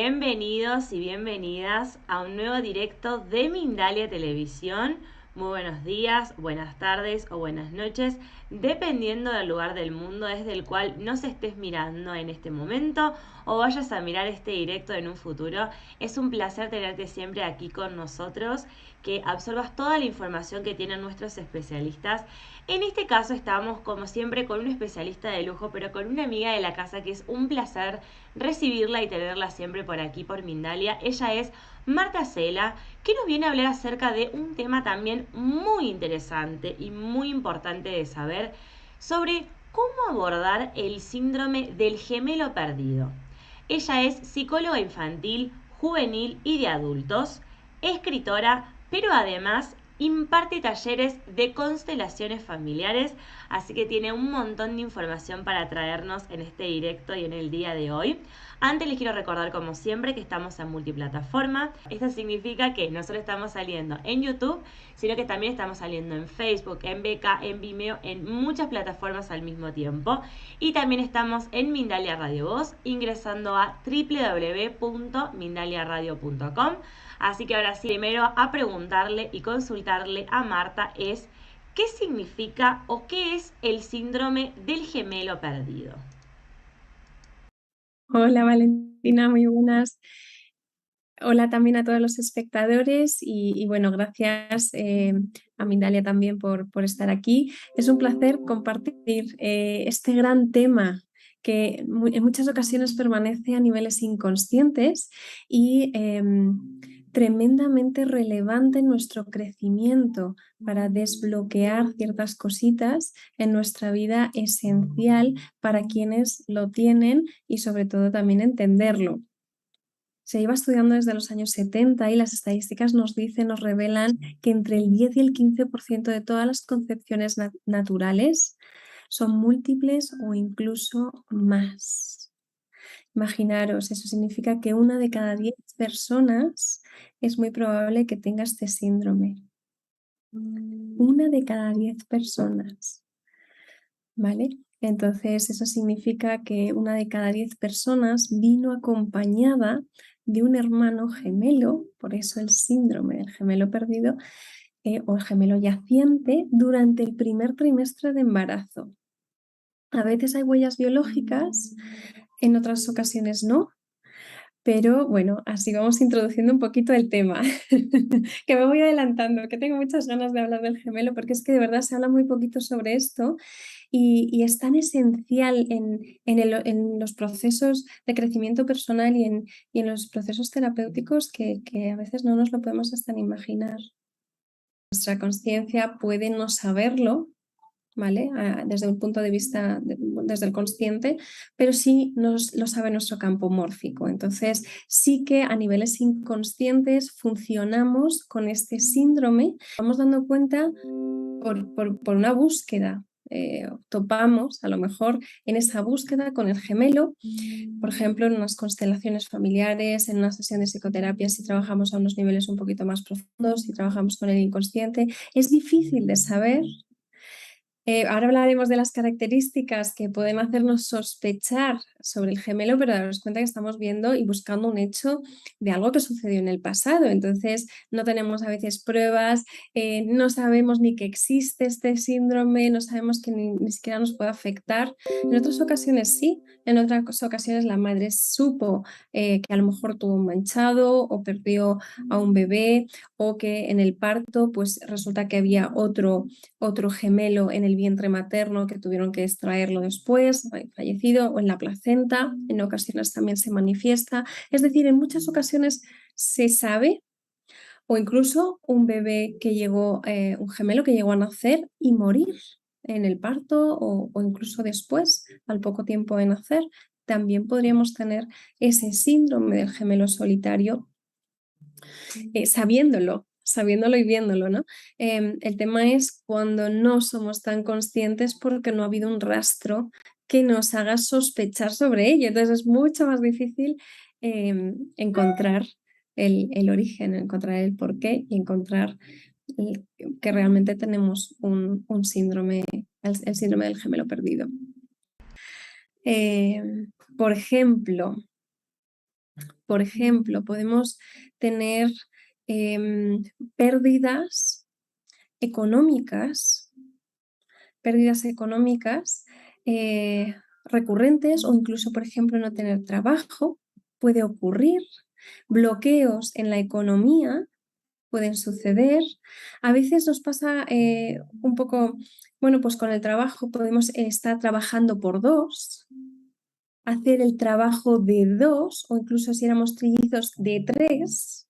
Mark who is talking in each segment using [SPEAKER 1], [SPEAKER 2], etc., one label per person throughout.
[SPEAKER 1] Bienvenidos y bienvenidas a un nuevo directo de Mindalia Televisión. Muy buenos días, buenas tardes o buenas noches, dependiendo del lugar del mundo desde el cual nos estés mirando en este momento o vayas a mirar este directo en un futuro. Es un placer tenerte siempre aquí con nosotros, que absorbas toda la información que tienen nuestros especialistas. En este caso estamos como siempre con un especialista de lujo, pero con una amiga de la casa que es un placer recibirla y tenerla siempre por aquí por Mindalia. Ella es Marta Cela, que nos viene a hablar acerca de un tema también muy interesante y muy importante de saber sobre cómo abordar el síndrome del gemelo perdido. Ella es psicóloga infantil, juvenil y de adultos, escritora, pero además imparte talleres de constelaciones familiares, así que tiene un montón de información para traernos en este directo y en el día de hoy. Antes les quiero recordar, como siempre, que estamos en multiplataforma. Esto significa que no solo estamos saliendo en YouTube, sino que también estamos saliendo en Facebook, en Beca, en Vimeo, en muchas plataformas al mismo tiempo. Y también estamos en Mindalia Radio Voz, ingresando a www.mindaliaradio.com. Así que ahora sí, primero a preguntarle y consultarle a Marta es ¿qué significa o qué es el síndrome del gemelo perdido?
[SPEAKER 2] Hola Valentina, muy buenas. Hola también a todos los espectadores y bueno, gracias a Mindalia también por estar aquí. Es un placer compartir este gran tema que en muchas ocasiones permanece a niveles inconscientes y tremendamente relevante en nuestro crecimiento para desbloquear ciertas cositas en nuestra vida, esencial para quienes lo tienen y sobre todo también entenderlo. Se lleva estudiando desde los años 70 y las estadísticas nos dicen, nos revelan que entre el 10 y el 15% de todas las concepciones naturales son múltiples o incluso más. Imaginaros, eso significa que una de cada 10 personas es muy probable que tenga este síndrome. Una de cada 10 personas, ¿vale? Entonces, eso significa que una de cada 10 personas vino acompañada de un hermano gemelo, por eso el síndrome del gemelo perdido o el gemelo yaciente, durante el primer trimestre de embarazo. A veces hay huellas biológicas, en otras ocasiones no, pero bueno, así vamos introduciendo un poquito el tema, que me voy adelantando, que tengo muchas ganas de hablar del gemelo, porque es que de verdad se habla muy poquito sobre esto y es tan esencial en los procesos de crecimiento personal y en los procesos terapéuticos que a veces no nos lo podemos hasta ni imaginar. Nuestra conciencia puede no saberlo, ¿vale? Desde un punto de vista, desde el consciente, pero sí lo sabe nuestro campo mórfico. Entonces, sí que a niveles inconscientes funcionamos con este síndrome, vamos dando cuenta por una búsqueda. Topamos a lo mejor en esa búsqueda con el gemelo, por ejemplo, en unas constelaciones familiares, en una sesión de psicoterapia, si trabajamos a unos niveles un poquito más profundos, si trabajamos con el inconsciente, es difícil de saber. Ahora hablaremos de las características que pueden hacernos sospechar sobre el gemelo, pero daros cuenta que estamos viendo y buscando un hecho de algo que sucedió en el pasado. Entonces, no tenemos a veces pruebas, no sabemos ni que existe este síndrome, no sabemos que ni siquiera nos puede afectar. En otras ocasiones sí, en otras ocasiones la madre supo que a lo mejor tuvo un manchado o perdió a un bebé o que en el parto pues resulta que había otro gemelo en el vientre materno que tuvieron que extraerlo después, fallecido, o en la placenta, en ocasiones también se manifiesta. Es decir, en muchas ocasiones se sabe, o incluso un bebé que llegó, un gemelo que llegó a nacer y morir en el parto o incluso después, al poco tiempo de nacer, también podríamos tener ese síndrome del gemelo solitario sabiéndolo y viéndolo, ¿no? El tema es cuando no somos tan conscientes porque no ha habido un rastro que nos haga sospechar sobre ello. Entonces es mucho más difícil encontrar el origen, encontrar el porqué y encontrar que realmente tenemos un síndrome, el síndrome del gemelo perdido. Por ejemplo, Por ejemplo, podemos tener em, pérdidas económicas, pérdidas económicas recurrentes, o incluso, por ejemplo, no tener trabajo, puede ocurrir. Bloqueos en la economía pueden suceder. A veces nos pasa un poco, bueno, pues con el trabajo podemos estar trabajando por dos, hacer el trabajo de dos, o incluso si éramos trillizos, de tres.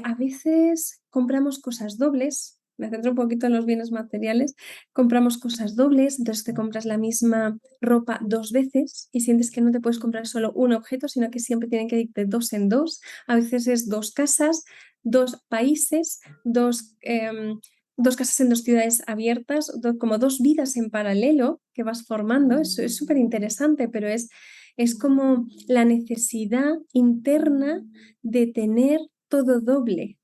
[SPEAKER 2] A veces compramos cosas dobles. Me centro un poquito en los bienes materiales. Compramos cosas dobles, entonces te compras la misma ropa dos veces y sientes que no te puedes comprar solo un objeto, sino que siempre tienen que ir de dos en dos. A veces es dos casas, dos países, dos casas en dos ciudades abiertas, como dos vidas en paralelo que vas formando. Eso es súper interesante, pero es como la necesidad interna de tener todo doble,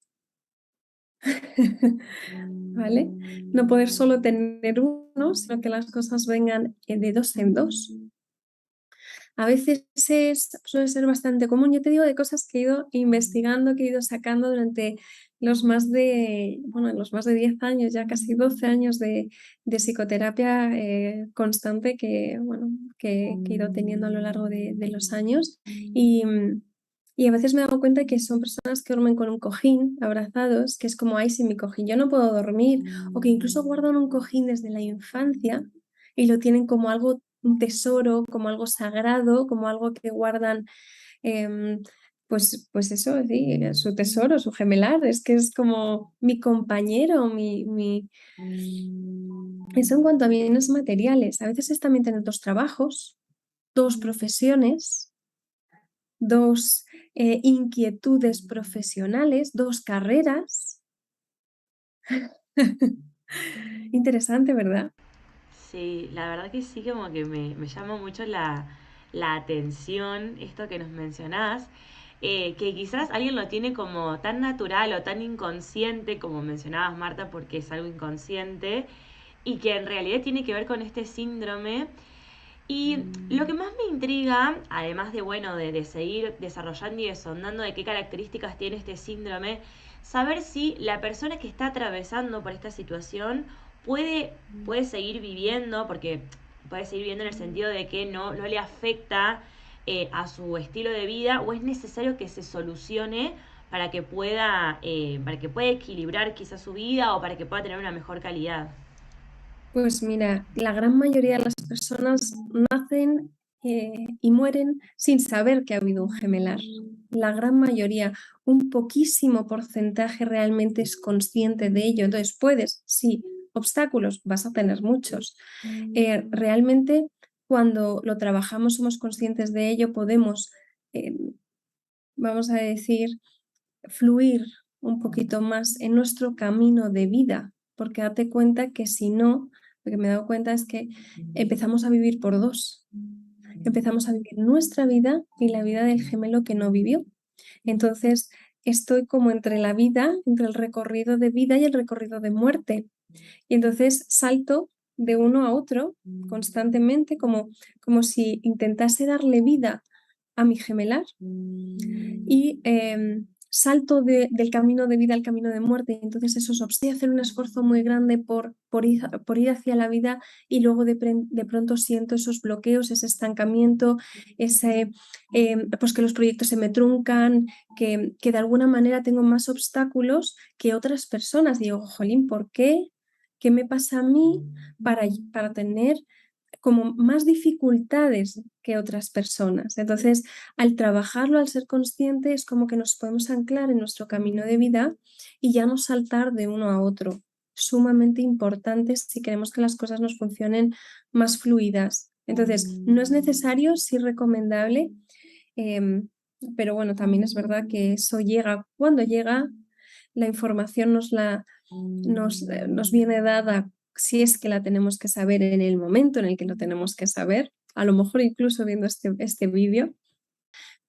[SPEAKER 2] ¿vale? No poder solo tener uno, sino que las cosas vengan de dos en dos. A veces suele ser bastante común. Yo te digo de cosas que he ido investigando, que he ido sacando durante los más de 10 años, ya casi 12 años de psicoterapia constante que he ido teniendo a lo largo de los años. Y a veces me he dado cuenta que son personas que duermen con un cojín, abrazados, que es como, ay, sin mi cojín yo no puedo dormir, o que incluso guardan un cojín desde la infancia y lo tienen como algo, un tesoro, como algo sagrado, como algo que guardan, pues eso, sí, su tesoro, su gemelar, es que es como mi compañero, Eso en cuanto a bienes materiales. A veces es también tener dos trabajos, dos profesiones, dos inquietudes profesionales, dos carreras. Interesante, ¿verdad?
[SPEAKER 1] Sí, la verdad que sí, como que me llama mucho la atención esto que nos mencionás, que quizás alguien lo tiene como tan natural o tan inconsciente, como mencionabas Marta, porque es algo inconsciente, y que en realidad tiene que ver con este síndrome. Y lo que más me intriga, además de, bueno, de seguir desarrollando y sondando de qué características tiene este síndrome, saber si la persona que está atravesando por esta situación puede seguir viviendo, porque puede seguir viviendo en el sentido de que no le afecta a su estilo de vida, o es necesario que se solucione para que pueda equilibrar quizás su vida o para que pueda tener una mejor calidad.
[SPEAKER 2] Pues mira, la gran mayoría de las personas nacen y mueren sin saber que ha habido un gemelar. La gran mayoría, un poquísimo porcentaje realmente es consciente de ello. Entonces, puedes, sí, obstáculos, vas a tener muchos. Realmente, cuando lo trabajamos, somos conscientes de ello, podemos, eh, vamos a decir, fluir un poquito más en nuestro camino de vida, porque date cuenta que si no, lo que me he dado cuenta es que empezamos a vivir por dos. Empezamos a vivir nuestra vida y la vida del gemelo que no vivió. Entonces, estoy como entre la vida, entre el recorrido de vida y el recorrido de muerte. Y entonces salto de uno a otro constantemente, como si intentase darle vida a mi gemelar y salto del camino de vida al camino de muerte. Entonces eso es hacer un esfuerzo muy grande por ir hacia la vida y luego de pronto siento esos bloqueos, ese estancamiento, pues que los proyectos se me truncan, que de alguna manera tengo más obstáculos que otras personas. Digo, jolín, ¿por qué? ¿Qué me pasa a mí para tener como más dificultades que otras personas? Entonces, al trabajarlo, al ser consciente, es como que nos podemos anclar en nuestro camino de vida y ya no saltar de uno a otro. Sumamente importantes si queremos que las cosas nos funcionen más fluidas. Entonces, no es necesario, sí recomendable, em, pero bueno, también es verdad que eso llega cuando llega, la información nos viene dada si es que la tenemos que saber en el momento en el que lo tenemos que saber, a lo mejor incluso viendo este vídeo,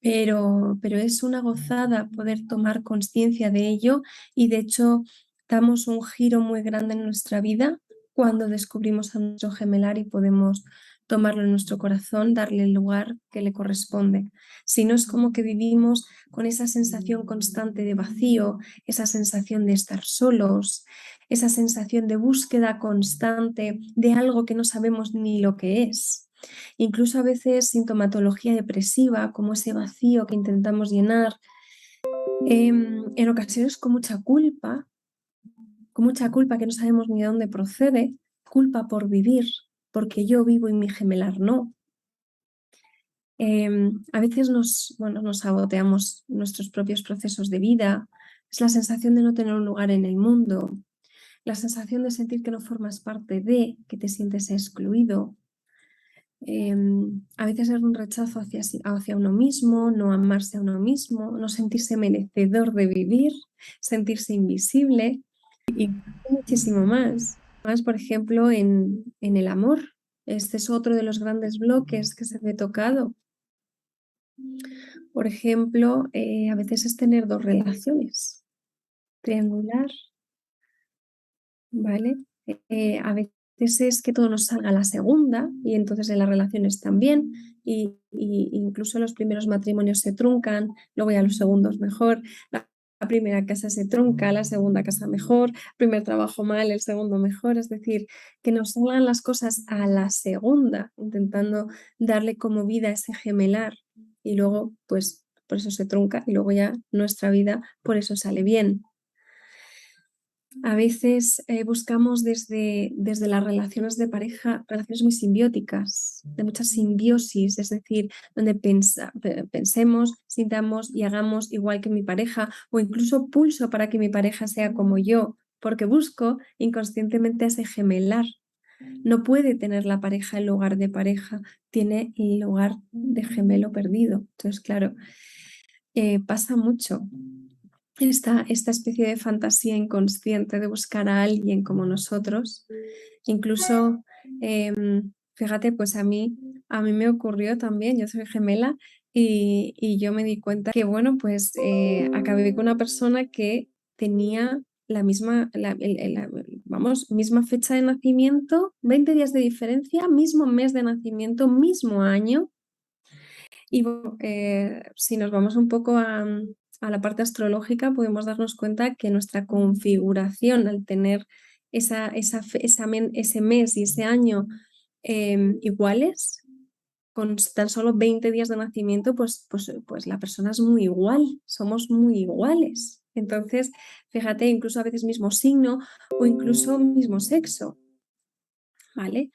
[SPEAKER 2] pero es una gozada poder tomar conciencia de ello y de hecho damos un giro muy grande en nuestra vida cuando descubrimos a nuestro gemelar y podemos tomarlo en nuestro corazón, darle el lugar que le corresponde. Si no, es como que vivimos con esa sensación constante de vacío, esa sensación de estar solos, esa sensación de búsqueda constante de algo que no sabemos ni lo que es. Incluso a veces sintomatología depresiva, como ese vacío que intentamos llenar, en ocasiones con mucha culpa que no sabemos ni de dónde procede, culpa por vivir, porque yo vivo y mi gemelar no. A veces nos saboteamos nuestros propios procesos de vida, es la sensación de no tener un lugar en el mundo, la sensación de sentir que no formas parte de, que te sientes excluido. A veces es un rechazo hacia uno mismo, no amarse a uno mismo, no sentirse merecedor de vivir, sentirse invisible y muchísimo más. Más, por ejemplo, en el amor. Este es otro de los grandes bloques que se ve tocado. Por ejemplo, a veces es tener dos relaciones, triangular, ¿vale? A veces es que todo nos salga a la segunda y entonces en las relaciones también, y incluso los primeros matrimonios se truncan, luego ya los segundos mejor, la primera casa se trunca, la segunda casa mejor, primer trabajo mal, el segundo mejor, es decir, que nos salgan las cosas a la segunda, intentando darle como vida a ese gemelar y luego pues por eso se trunca y luego ya nuestra vida por eso sale bien. A veces buscamos desde las relaciones de pareja, relaciones muy simbióticas, de mucha simbiosis, es decir, donde pensemos, sintamos y hagamos igual que mi pareja, o incluso pulso para que mi pareja sea como yo, porque busco inconscientemente a ese gemelar. No puede tener la pareja el lugar de pareja, tiene el lugar de gemelo perdido. Entonces, claro, pasa mucho esta especie de fantasía inconsciente de buscar a alguien como nosotros. Incluso, fíjate, pues a mí me ocurrió también, yo soy gemela y yo me di cuenta que, bueno, pues acabé con una persona que tenía la misma, misma fecha de nacimiento, 20 días de diferencia, mismo mes de nacimiento, mismo año. Y si nos vamos un poco a la parte astrológica, podemos darnos cuenta que nuestra configuración, al tener ese mes y ese año iguales, con tan solo 20 días de nacimiento, pues la persona es muy igual, somos muy iguales. Entonces, fíjate, incluso a veces mismo signo o incluso mismo sexo, ¿vale?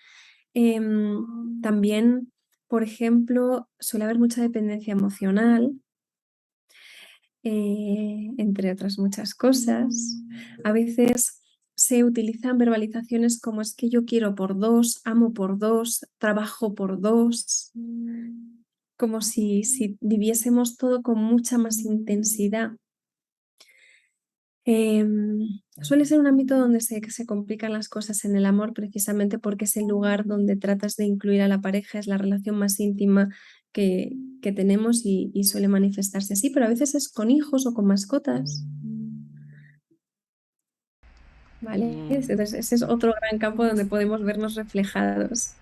[SPEAKER 2] También, por ejemplo, suele haber mucha dependencia emocional, entre otras muchas cosas. A veces se utilizan verbalizaciones como es que yo quiero por dos, amo por dos, trabajo por dos, como si viviésemos todo con mucha más intensidad. Suele ser un ámbito donde se complican las cosas en el amor precisamente porque es el lugar donde tratas de incluir a la pareja, es la relación más íntima que tenemos y suele manifestarse así, pero a veces es con hijos o con mascotas. ¿Vale?
[SPEAKER 1] Bien.
[SPEAKER 2] Entonces, ese es otro gran campo donde podemos vernos reflejados.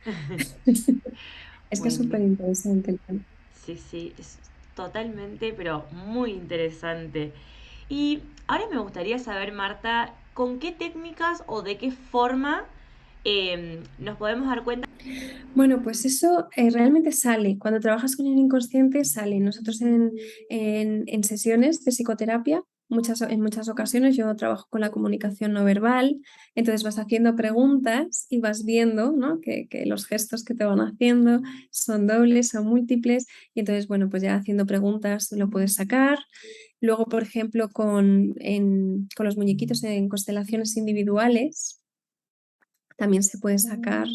[SPEAKER 2] Es que es súper
[SPEAKER 1] Buenísimo.
[SPEAKER 2] interesante el tema.
[SPEAKER 1] Sí, sí, es totalmente, pero muy interesante. Y ahora me gustaría saber, Marta, ¿con qué técnicas o de qué forma nos podemos dar cuenta?
[SPEAKER 2] Bueno, pues eso realmente sale. Cuando trabajas con el inconsciente, sale. Nosotros en sesiones de psicoterapia, en muchas ocasiones yo trabajo con la comunicación no verbal, entonces vas haciendo preguntas y vas viendo, ¿no? que los gestos que te van haciendo son dobles, son múltiples, y entonces, bueno, pues ya haciendo preguntas lo puedes sacar. Luego, por ejemplo, con los muñequitos en constelaciones individuales, también se puede sacar.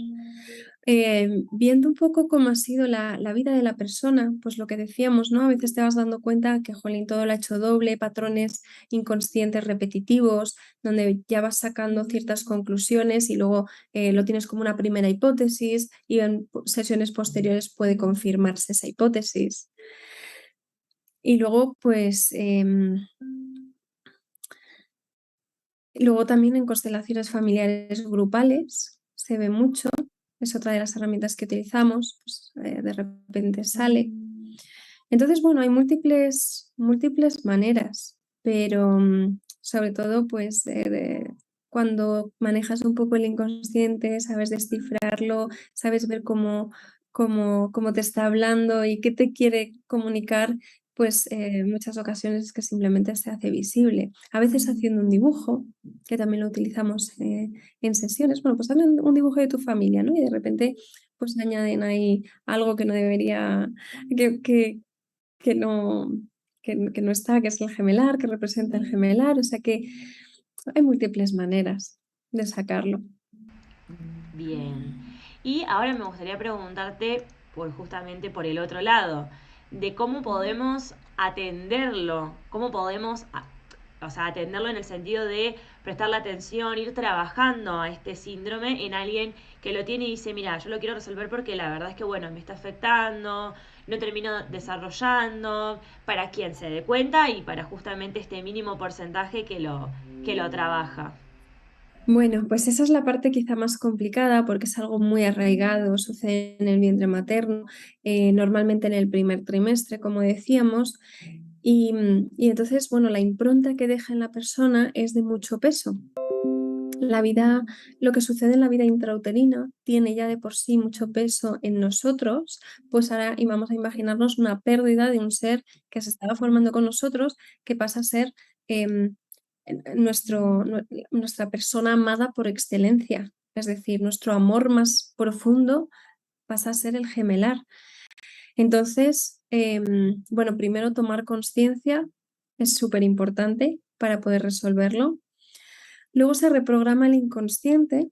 [SPEAKER 2] Viendo un poco cómo ha sido la vida de la persona, pues lo que decíamos, ¿no? A veces te vas dando cuenta que, jolín, todo lo ha hecho doble, patrones inconscientes repetitivos, donde ya vas sacando ciertas conclusiones y luego lo tienes como una primera hipótesis y en sesiones posteriores puede confirmarse esa hipótesis. Y luego, pues, luego también en constelaciones familiares grupales se ve mucho es otra de las herramientas que utilizamos, pues, de repente sale. Entonces, bueno, hay múltiples maneras, pero sobre todo, pues, cuando manejas un poco el inconsciente, sabes descifrarlo, sabes ver cómo te está hablando y qué te quiere comunicar, pues, en muchas ocasiones es que simplemente se hace visible. A veces haciendo un dibujo, que también lo utilizamos, en sesiones. Bueno, pues hazme un dibujo de tu familia, ¿no? Y de repente, pues, añaden ahí algo que no debería que no que no está, que es el gemelar, que representa el gemelar, o sea que hay múltiples maneras de sacarlo.
[SPEAKER 1] Bien. Y ahora me gustaría preguntarte justamente por el otro lado, de cómo podemos atenderlo, cómo podemos, o sea, atenderlo en el sentido de prestarle atención, ir trabajando a este síndrome en alguien que lo tiene y dice, mira, yo lo quiero resolver porque la verdad es que, bueno, me está afectando, no termino desarrollando, para quien se dé cuenta y para justamente este mínimo porcentaje que lo trabaja.
[SPEAKER 2] Bueno, pues esa es la parte quizá más complicada porque es algo muy arraigado, sucede en el vientre materno, normalmente en el primer trimestre, como decíamos, y entonces, bueno, la impronta que deja en la persona es de mucho peso. La vida, lo que sucede en la vida intrauterina tiene ya de por sí mucho peso en nosotros, pues ahora y vamos a imaginarnos una pérdida de un ser que se estaba formando con nosotros, que pasa a ser nuestra persona amada por excelencia. Es decir, nuestro amor más profundo pasa a ser el gemelar. Entonces, bueno, primero tomar conciencia es súper importante para poder resolverlo. Luego se reprograma el inconsciente.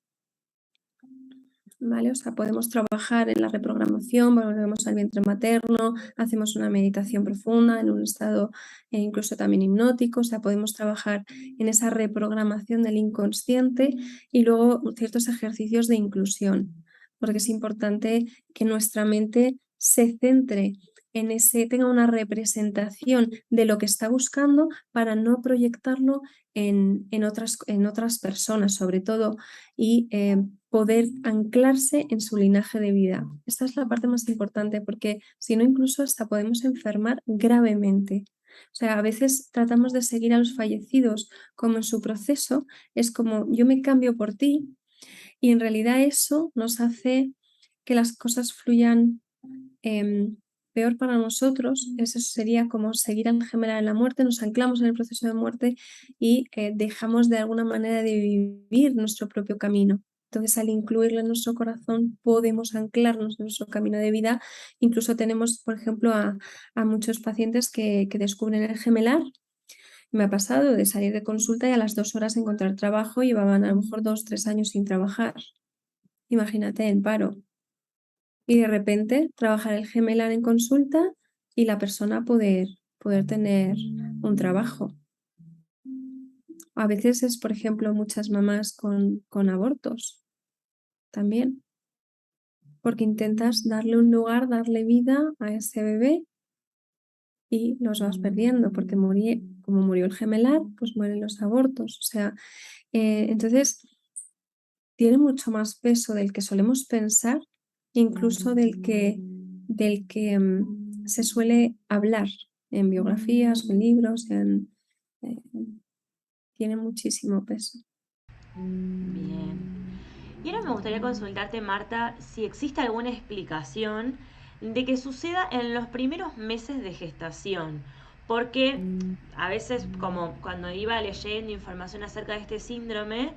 [SPEAKER 2] ¿Vale? O sea, podemos trabajar en la reprogramación, volvemos al vientre materno, hacemos una meditación profunda en un estado incluso también hipnótico, o sea, podemos trabajar en esa reprogramación del inconsciente y luego ciertos ejercicios de inclusión, porque es importante que nuestra mente se centre en tenga una representación de lo que está buscando para no proyectarlo en otras personas, sobre todo, y poder anclarse en su linaje de vida. Esta es la parte más importante porque si no, incluso hasta podemos enfermar gravemente. O sea, a veces tratamos de seguir a los fallecidos como en su proceso, es como yo me cambio por ti y en realidad eso nos hace que las cosas fluyan peor para nosotros. Eso sería como seguir al gemelar en la muerte, nos anclamos en el proceso de muerte y dejamos de alguna manera de vivir nuestro propio camino. Entonces, al incluirlo en nuestro corazón, podemos anclarnos en nuestro camino de vida. Incluso tenemos, por ejemplo, a muchos pacientes que descubren el gemelar. Me ha pasado de salir de consulta y a las 2 horas encontrar trabajo, llevaban a lo mejor 2, 3 años sin trabajar. Imagínate, en paro. Y de repente trabajar el gemelar en consulta y la persona poder tener un trabajo. A veces es, por ejemplo, muchas mamás con abortos también, porque intentas darle un lugar, darle vida a ese bebé y los vas perdiendo, porque como murió el gemelar, pues mueren los abortos. O sea, entonces tiene mucho más peso del que solemos pensar, incluso del que se suele hablar en biografías, en libros, eh, tiene muchísimo peso.
[SPEAKER 1] Bien. Y ahora me gustaría consultarte, Marta, si existe alguna explicación de que suceda en los primeros meses de gestación. Porque a veces, como cuando iba leyendo información acerca de este síndrome,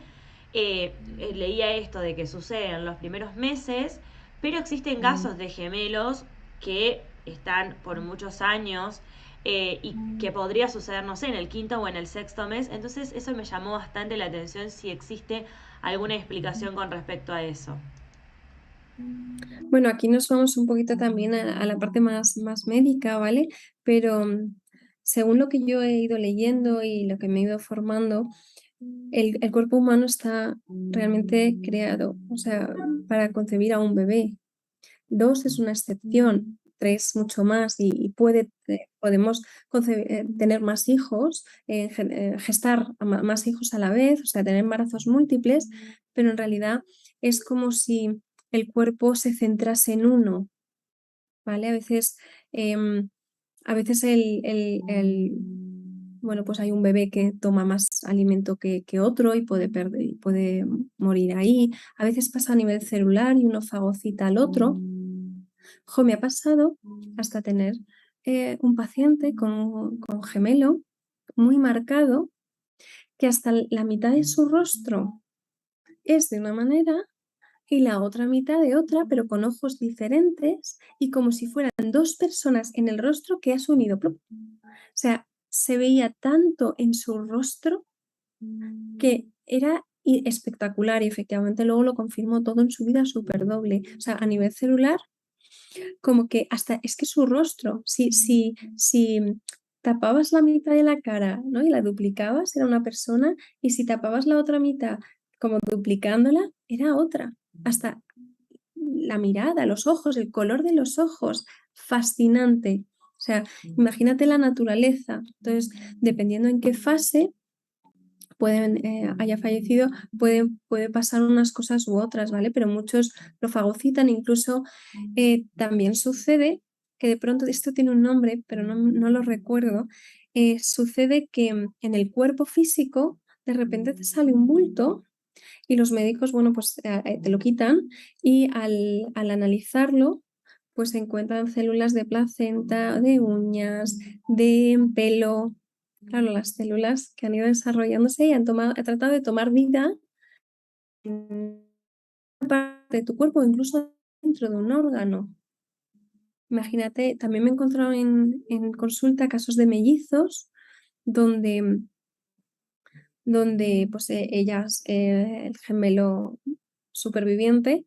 [SPEAKER 1] leía esto de que sucede en los primeros meses, pero existen casos de gemelos que están por muchos años y que podría suceder, no sé, en el quinto o en el sexto mes. Entonces eso me llamó bastante la atención si existe alguna explicación con respecto a eso.
[SPEAKER 2] Bueno, aquí nos vamos un poquito también a la parte más médica, ¿vale? Pero según lo que yo he ido leyendo y lo que me he ido formando, el cuerpo humano está realmente creado, o sea, para concebir a un bebé. 2 es una excepción, 3 mucho más y podemos tener más hijos, gestar a más hijos a la vez, o sea, tener embarazos múltiples, pero en realidad es como si el cuerpo se centrase en uno, ¿vale? A veces bueno, pues hay un bebé que toma más alimento que otro y puede morir ahí. A veces pasa a nivel celular y uno fagocita al otro. Me ha pasado hasta tener un paciente con gemelo muy marcado, que hasta la mitad de su rostro es de una manera y la otra mitad de otra, pero con ojos diferentes y como si fueran dos personas en el rostro que has unido. ¡Plup! O sea, se veía tanto en su rostro que era espectacular, y efectivamente luego lo confirmó todo en su vida súper doble. O sea, a nivel celular, como que hasta es que su rostro, si tapabas la mitad de la cara, ¿no? Y la duplicabas, era una persona, y si tapabas la otra mitad, como duplicándola, era otra. Hasta la mirada, los ojos, el color de los ojos, fascinante. O sea, imagínate la naturaleza. Entonces, dependiendo en qué fase haya fallecido, puede pasar unas cosas u otras, ¿vale? Pero muchos lo fagocitan, incluso también sucede que de pronto, esto tiene un nombre, pero no lo recuerdo, sucede que en el cuerpo físico de repente te sale un bulto y los médicos, bueno, pues te lo quitan, y al analizarlo, pues se encuentran células de placenta, de uñas, de pelo. Claro, las células que han ido desarrollándose y han tratado de tomar vida en una parte de tu cuerpo, incluso dentro de un órgano. Imagínate, también me he encontrado en consulta casos de mellizos donde pues ellas, el gemelo superviviente,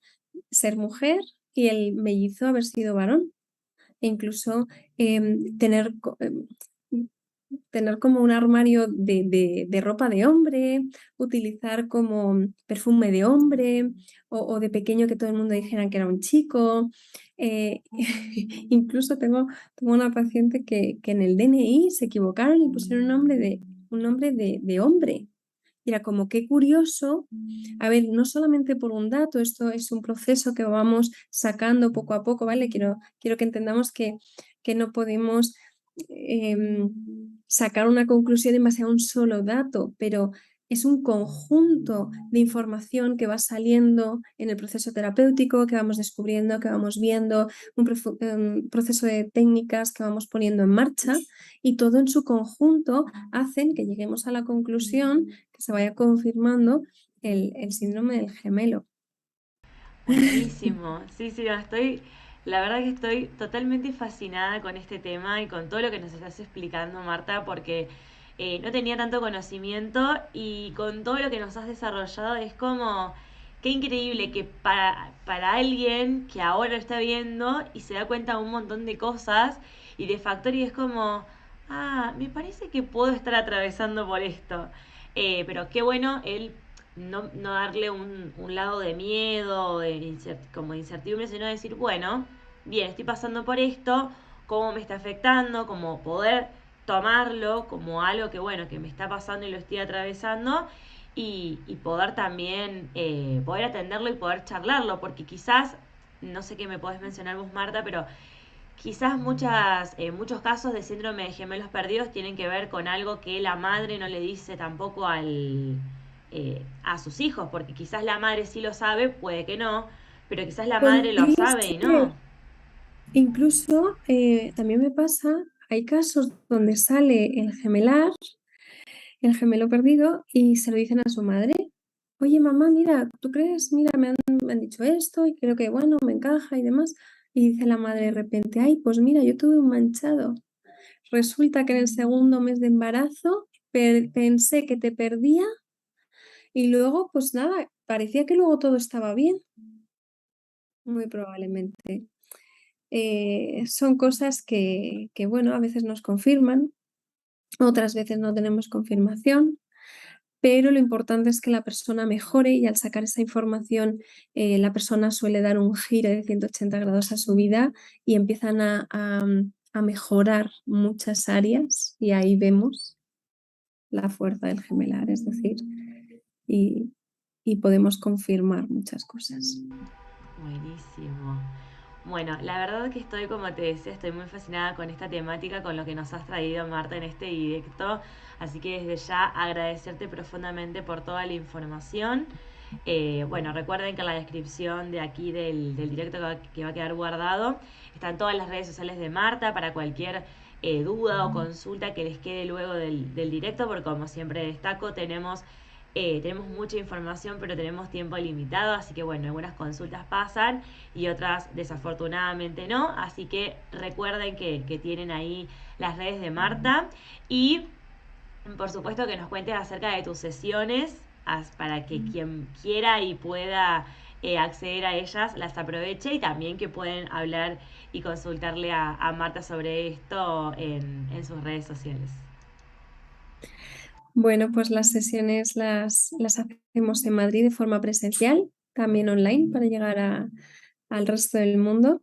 [SPEAKER 2] ser mujer y el mellizo haber sido varón. E incluso tener como un armario de ropa de hombre, utilizar como perfume de hombre, o de pequeño que todo el mundo dijera que era un chico. Incluso tengo una paciente que en el DNI se equivocaron y pusieron un nombre de hombre. Y era como, qué curioso. A ver, no solamente por un dato, esto es un proceso que vamos sacando poco a poco, ¿vale? Quiero que entendamos que no podemos sacar una conclusión en base a un solo dato, pero es un conjunto de información que va saliendo en el proceso terapéutico, que vamos descubriendo, que vamos viendo, un proceso de técnicas que vamos poniendo en marcha, y todo en su conjunto hacen que lleguemos a la conclusión, que se vaya confirmando el síndrome del gemelo.
[SPEAKER 1] Buenísimo. Sí, sí, la verdad que estoy totalmente fascinada con este tema y con todo lo que nos estás explicando, Marta, porque no tenía tanto conocimiento y con todo lo que nos has desarrollado es como, qué increíble que para alguien que ahora lo está viendo y se da cuenta de un montón de cosas y de factores, y es como, ah, me parece que puedo estar atravesando por esto. Pero qué bueno él no darle un lado de miedo, como de incertidumbre, sino decir, bueno, bien, estoy pasando por esto, cómo me está afectando, como poder tomarlo como algo que, bueno, que me está pasando y lo estoy atravesando, y poder también poder atenderlo y poder charlarlo, porque quizás, no sé qué me podés mencionar vos, Marta, pero quizás muchos casos de síndrome de gemelos perdidos tienen que ver con algo que la madre no le dice tampoco a sus hijos, porque quizás la madre sí lo sabe, puede que no, pero quizás la madre lo
[SPEAKER 2] Podría
[SPEAKER 1] sabe y no.
[SPEAKER 2] ser. Incluso también me pasa, hay casos donde sale el gemelo perdido, y se lo dicen a su madre. Oye, mamá, mira, ¿tú crees? Mira, me han dicho esto y creo que, bueno, me encaja y demás. Y dice la madre de repente, ay, pues mira, yo tuve un manchado. Resulta que en el segundo mes de embarazo pensé que te perdía, y luego, pues nada, parecía que luego todo estaba bien, muy probablemente. Son cosas que, bueno, a veces nos confirman, otras veces no tenemos confirmación, pero lo importante es que la persona mejore, y al sacar esa información, la persona suele dar un giro de 180 grados a su vida y empiezan a mejorar muchas áreas, y ahí vemos la fuerza del gemelar, y, y podemos confirmar muchas cosas.
[SPEAKER 1] Buenísimo. Bueno, la verdad que estoy, como te decía, estoy muy fascinada con esta temática, con lo que nos has traído, Marta, en este directo. Así que desde ya agradecerte profundamente por toda la información. Bueno, recuerden que en la descripción de aquí del directo que va a quedar guardado están todas las redes sociales de Marta para cualquier duda o consulta que les quede luego del directo, porque como siempre destaco, tenemos mucha información, pero tenemos tiempo limitado, así que bueno, algunas consultas pasan y otras desafortunadamente no, así que recuerden que tienen ahí las redes de Marta y por supuesto que nos cuentes acerca de tus sesiones para que quien quiera y pueda acceder a ellas las aproveche y también que pueden hablar y consultarle a Marta sobre esto en sus redes sociales.
[SPEAKER 2] Bueno, pues las sesiones las hacemos en Madrid de forma presencial, también online para llegar al resto del mundo.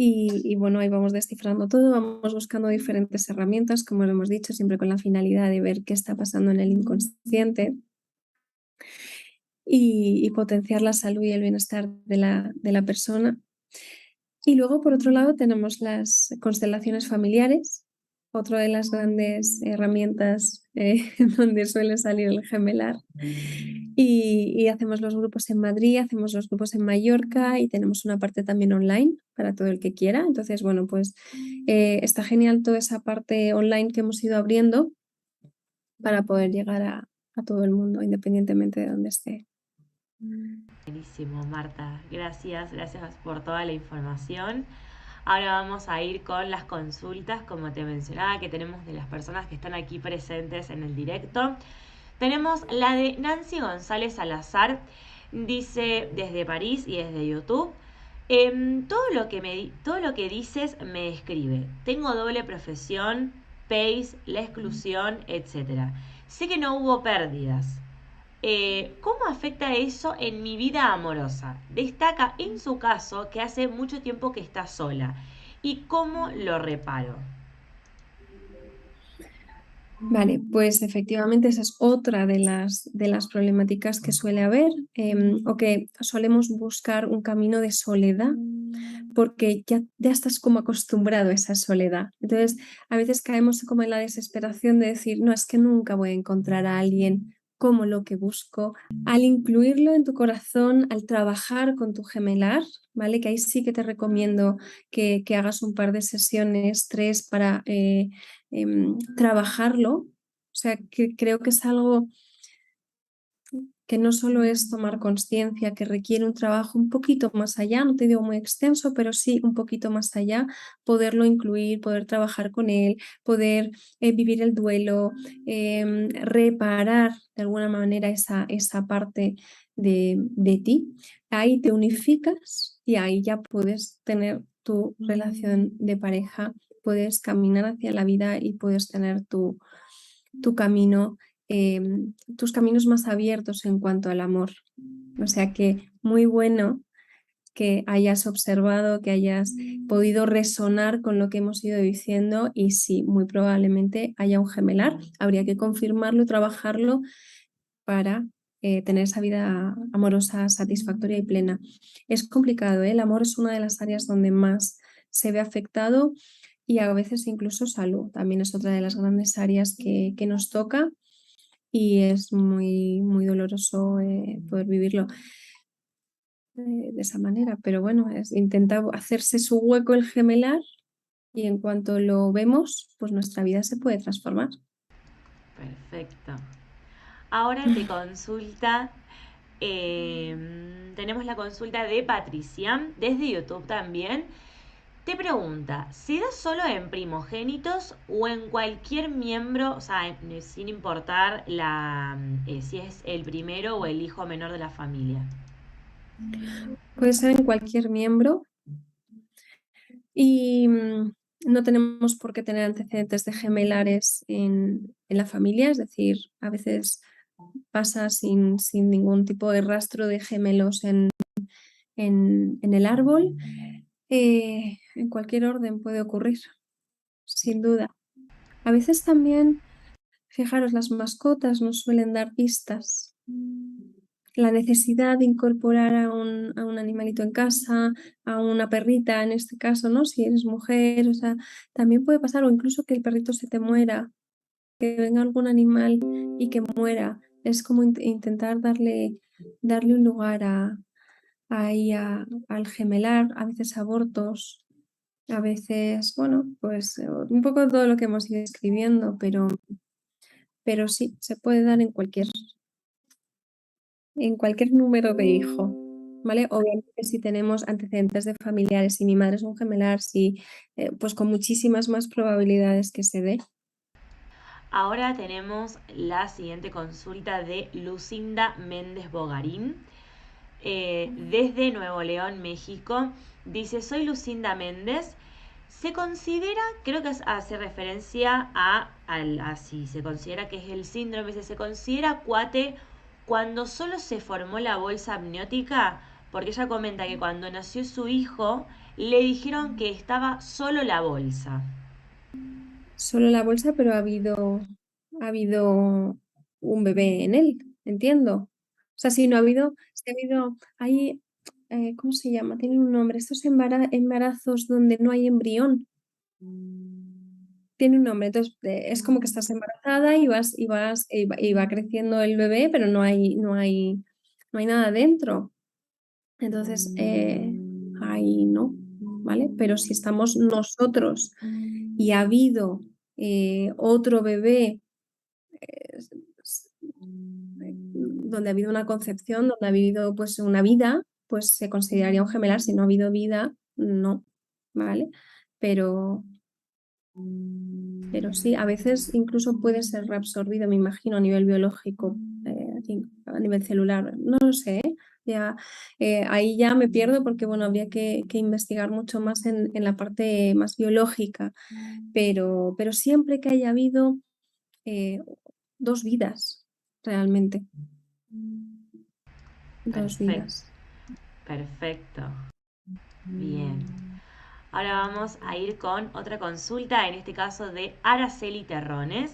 [SPEAKER 2] Y bueno, ahí vamos descifrando todo, vamos buscando diferentes herramientas, como lo hemos dicho, siempre con la finalidad de ver qué está pasando en el inconsciente y potenciar la salud y el bienestar de la persona. Y luego, por otro lado, tenemos las constelaciones familiares, otra de las grandes herramientas donde suele salir el gemelar. Y hacemos los grupos en Madrid, hacemos los grupos en Mallorca y tenemos una parte también online para todo el que quiera. Entonces, bueno, pues está genial toda esa parte online que hemos ido abriendo para poder llegar a todo el mundo, independientemente de donde esté.
[SPEAKER 1] Buenísimo, Marta. Gracias, gracias por toda la información. Ahora vamos a ir con las consultas, como te mencionaba, que tenemos de las personas que están aquí presentes en el directo. Tenemos la de Nancy González Salazar, dice desde París y desde YouTube. Todo lo que dices me describe. Tengo doble profesión, PACE, la exclusión, etc. Sé que no hubo pérdidas. ¿Cómo afecta eso en mi vida amorosa? Destaca en su caso que hace mucho tiempo que está sola. ¿Y cómo lo reparo?
[SPEAKER 2] Vale, pues efectivamente esa es otra de las problemáticas que suele haber o que solemos buscar un camino de soledad porque ya estás como acostumbrado a esa soledad. Entonces, a veces caemos como en la desesperación de decir, no, es que nunca voy a encontrar a alguien como lo que busco. Al incluirlo en tu corazón, al trabajar con tu gemelar, ¿vale? Que ahí sí que te recomiendo que hagas un par de sesiones, 3, para trabajarlo. O sea, que creo que es algo que no solo es tomar conciencia, que requiere un trabajo un poquito más allá, no te digo muy extenso, pero sí un poquito más allá, poderlo incluir, poder trabajar con él, poder vivir el duelo, reparar de alguna manera esa parte de ti. Ahí te unificas y ahí ya puedes tener tu relación de pareja, puedes caminar hacia la vida y puedes tener tu camino, tus caminos más abiertos en cuanto al amor. O sea que muy bueno que hayas observado, que hayas podido resonar con lo que hemos ido diciendo y sí, muy probablemente haya un gemelar. Habría que confirmarlo y trabajarlo para tener esa vida amorosa satisfactoria y plena. Es complicado, ¿eh? El amor es una de las áreas donde más se ve afectado y a veces incluso salud. También es otra de las grandes áreas que nos toca y es muy, muy doloroso poder vivirlo de esa manera. Pero bueno, intenta hacerse su hueco el gemelar y en cuanto lo vemos, pues nuestra vida se puede transformar.
[SPEAKER 1] Perfecto. Ahora te consulta, tenemos la consulta de Patricia, desde YouTube también. Te pregunta, ¿se da solo en primogénitos o en cualquier miembro, o sea, sin importar si es el primero o el hijo menor de la familia?
[SPEAKER 2] Puede ser en cualquier miembro y no tenemos por qué tener antecedentes de gemelares en la familia, es decir, a veces pasa sin ningún tipo de rastro de gemelos en el árbol. En cualquier orden puede ocurrir, sin duda. A veces también, fijaros, las mascotas nos suelen dar pistas la necesidad de incorporar a un animalito en casa, a una perrita en este caso, ¿no? Si eres mujer, o sea, también puede pasar, o incluso que el perrito se te muera, que venga algún animal y que muera. Es como intentar darle un lugar ahí al gemelar, a veces abortos, a veces, bueno, pues un poco todo lo que hemos ido escribiendo, pero sí, se puede dar en cualquier número de hijo, ¿vale? Obviamente, si tenemos antecedentes de familiares, si mi madre es un gemelar, sí, pues con muchísimas más probabilidades que se dé.
[SPEAKER 1] Ahora tenemos la siguiente consulta de Lucinda Méndez Bogarín, desde Nuevo León, México. Dice, soy Lucinda Méndez. Se considera, creo que hace referencia a si se considera que es el síndrome, se considera cuate cuando solo se formó la bolsa amniótica, porque ella comenta que cuando nació su hijo le dijeron que estaba solo la bolsa.
[SPEAKER 2] Solo la bolsa, pero ha habido un bebé en él, entiendo. O sea, si no ha habido, si ha habido, hay, ¿cómo se llama? Tiene un nombre. Estos embarazos donde no hay embrión. Tiene un nombre. Entonces, es como que estás embarazada y va creciendo el bebé, pero no hay nada dentro. Entonces, ahí no, ¿vale? Pero si estamos nosotros y ha habido otro bebé donde ha habido una concepción, donde ha habido pues una vida, pues se consideraría un gemelar. Si no ha habido vida, no, ¿vale? Pero, pero sí, a veces incluso puede ser reabsorbido, me imagino, a nivel biológico, a nivel celular, no lo sé, ¿eh? Ya, ahí ya me pierdo porque, bueno, habría que investigar mucho más en la parte más biológica, pero siempre que haya habido eh, dos vidas, realmente, dos
[SPEAKER 1] Perfecto,
[SPEAKER 2] vidas.
[SPEAKER 1] perfecto. Bien. Ahora vamos a ir con otra consulta, en este caso de Araceli Terrones.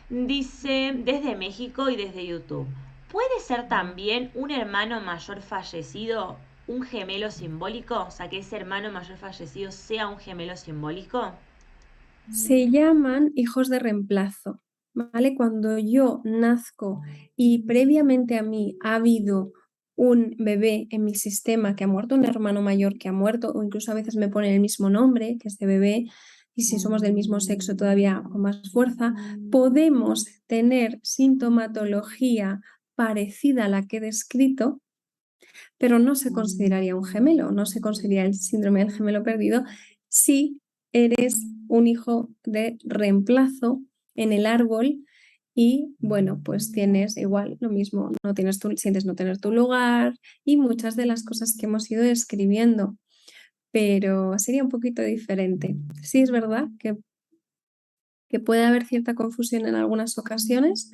[SPEAKER 1] Dice, desde México y desde YouTube, ¿puede ser también un hermano mayor fallecido un gemelo simbólico? O sea, que ese hermano mayor fallecido sea un gemelo simbólico.
[SPEAKER 2] Se llaman hijos de reemplazo, ¿vale? Cuando yo nazco y previamente a mí ha habido un bebé en mi sistema que ha muerto, un hermano mayor que ha muerto, o incluso a veces me ponen el mismo nombre que este bebé, y si somos del mismo sexo todavía con más fuerza, podemos tener sintomatología parecida a la que he descrito, pero no se consideraría un gemelo, no se consideraría el síndrome del gemelo perdido si eres un hijo de reemplazo en el árbol y, bueno, pues tienes igual lo mismo, sientes no tener tu lugar y muchas de las cosas que hemos ido escribiendo, pero sería un poquito diferente. Sí, es verdad que puede haber cierta confusión en algunas ocasiones,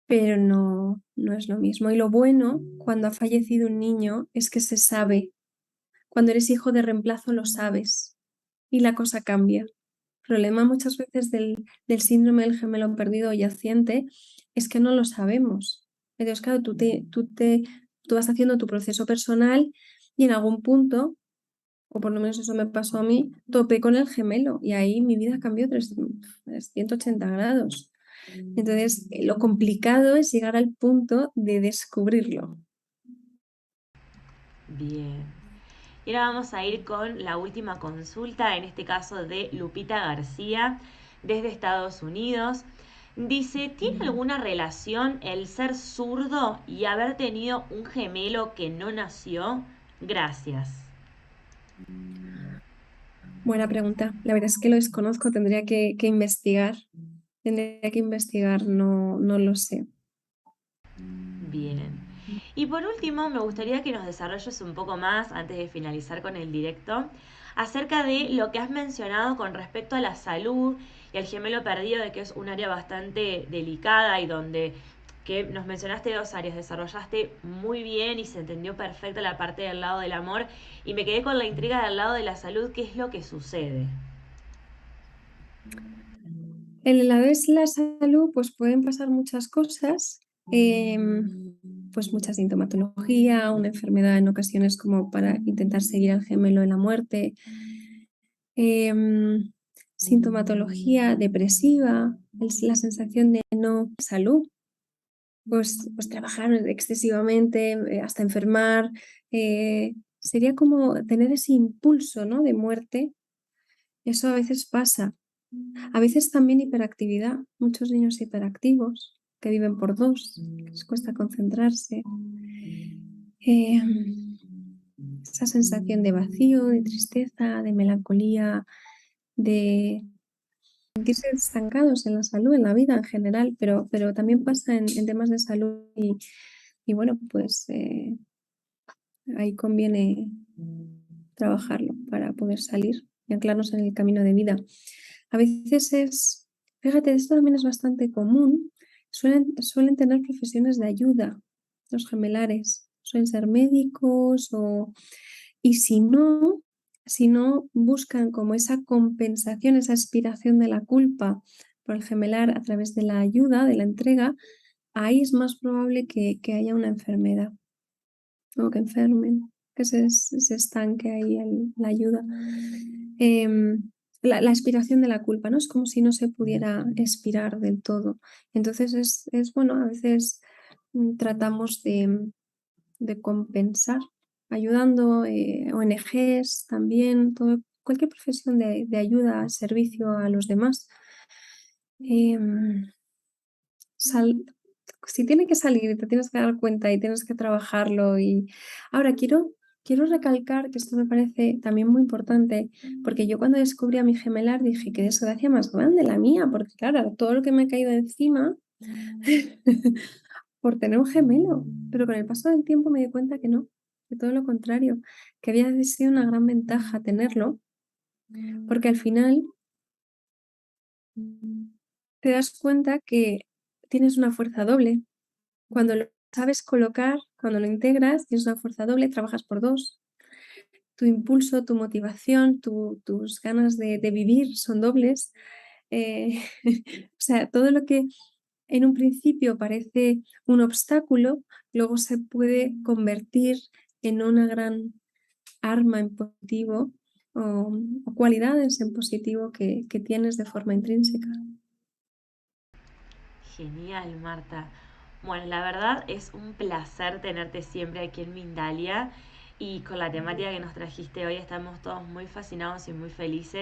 [SPEAKER 2] pero no es lo mismo. Y lo bueno cuando ha fallecido un niño es que se sabe. Cuando eres hijo de reemplazo lo sabes y la cosa cambia. El problema muchas veces del síndrome del gemelo perdido o yaciente es que no lo sabemos. Entonces, claro, tú vas haciendo tu proceso personal y en algún punto, o por lo menos eso me pasó a mí, topé con el gemelo y ahí mi vida cambió 180 grados. Entonces, lo complicado es llegar al punto de descubrirlo.
[SPEAKER 1] Bien. Y ahora vamos a ir con la última consulta, en este caso de Lupita García, desde Estados Unidos. Dice, ¿tiene alguna relación el ser zurdo y haber tenido un gemelo que no nació? Gracias.
[SPEAKER 2] Buena pregunta. La verdad es que lo desconozco, tendría que investigar. Tendría que investigar, no lo sé.
[SPEAKER 1] Bien. Y por último, me gustaría que nos desarrolles un poco más, antes de finalizar con el directo, acerca de lo que has mencionado con respecto a la salud y al gemelo perdido, de que es un área bastante delicada y donde que nos mencionaste dos áreas, desarrollaste muy bien y se entendió perfecta la parte del lado del amor y me quedé con la intriga del lado de la salud, ¿qué es lo que sucede?
[SPEAKER 2] En el lado de la salud, pues pueden pasar muchas cosas. Pues mucha sintomatología, una enfermedad en ocasiones como para intentar seguir al gemelo en la muerte, em, sintomatología depresiva, la sensación de no salud, pues trabajar excesivamente, hasta enfermar, sería como tener ese impulso, ¿no?, de muerte. Eso a veces pasa. A veces también hiperactividad, muchos niños hiperactivos que viven por 2, que les cuesta concentrarse. Em, Esa sensación de vacío, de tristeza, de melancolía, de sentirse estancados en la salud, en la vida en general, pero también pasa en temas de salud y bueno, pues ahí conviene trabajarlo para poder salir y anclarnos en el camino de vida. A veces fíjate, esto también es bastante común, suelen tener profesiones de ayuda, los gemelares, suelen ser médicos y si no buscan como esa compensación, esa aspiración de la culpa por el gemelar a través de la ayuda, de la entrega, ahí es más probable que haya una enfermedad o que enfermen, que se estanque ahí la ayuda. La aspiración de la culpa, ¿no? Es como si no se pudiera expirar del todo. Entonces bueno, a veces tratamos de compensar, ayudando, ONGs también, cualquier profesión de ayuda, servicio a los demás. Em, sal- si tiene que salir, te tienes que dar cuenta y tienes que trabajarlo. Y ahora quiero recalcar que esto me parece también muy importante, porque yo cuando descubrí a mi gemelar dije, qué desgracia más grande la mía, porque claro, todo lo que me ha caído encima por tener un gemelo, pero con el paso del tiempo me di cuenta que no, que todo lo contrario, que había sido una gran ventaja tenerlo, porque al final te das cuenta que tienes una fuerza doble. Cuando lo sabes colocar, cuando lo integras, tienes una fuerza doble, trabajas por 2. Tu impulso, tu motivación, tus ganas de vivir son dobles. O sea, todo lo que en un principio parece un obstáculo, luego se puede convertir en una gran arma en positivo o cualidades en positivo que tienes de forma intrínseca.
[SPEAKER 1] Genial, Marta. Bueno, la verdad es un placer tenerte siempre aquí en Mindalia y con la temática que nos trajiste hoy estamos todos muy fascinados y muy felices.